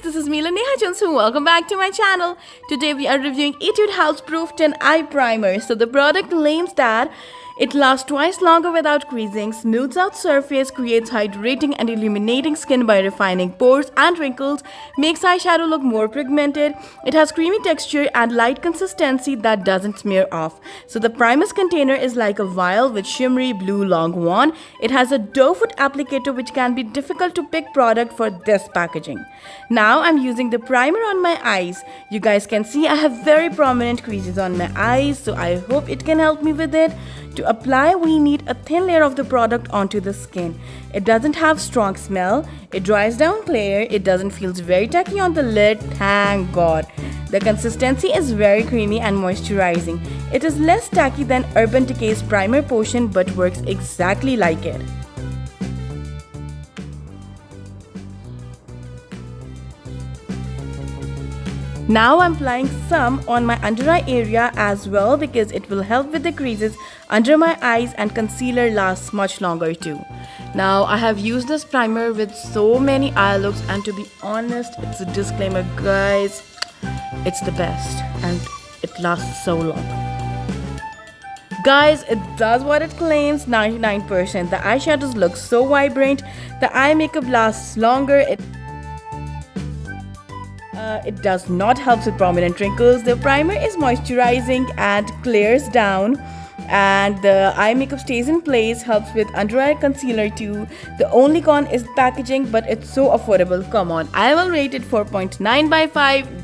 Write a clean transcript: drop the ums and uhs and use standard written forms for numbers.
this is Mila Neha Junsu. Welcome back to my channel. Today we are reviewing Etude House Proof 10 Eye Primer. So the product claims that it lasts twice longer without creasing, smooths out surface, creates hydrating and illuminating skin by refining pores and wrinkles, makes eyeshadow look more pigmented. It has creamy texture and light consistency that doesn't smear off. So the primer's container is like a vial with shimmery blue long wand. It has a doe foot applicator which can be difficult to pick product for this packaging. Now I'm using the primer on my eyes. You guys can see I have very prominent creases on my eyes, so I hope it can help me with it. To apply, we need a thin layer of the product onto the skin. It doesn't have strong smell, it dries down clear, it doesn't feel very tacky on the lid, thank God. The consistency is very creamy and moisturizing. It is less tacky than Urban Decay's primer potion but works exactly like it. Now I'm applying some on my under eye area as well because it will help with the creases under my eyes and concealer lasts much longer too. Now I have used this primer with so many eye looks and to be honest, it's a disclaimer guys, it's the best and it lasts so long. Guys, it does what it claims, 99%. The eyeshadows look so vibrant, the eye makeup lasts longer, it does not help with prominent wrinkles. The primer is moisturizing and clears down, and the eye makeup stays in place, helps with under eye concealer too. The only con is packaging, but it's so affordable. Come on, I will rate it 4.9 by 5.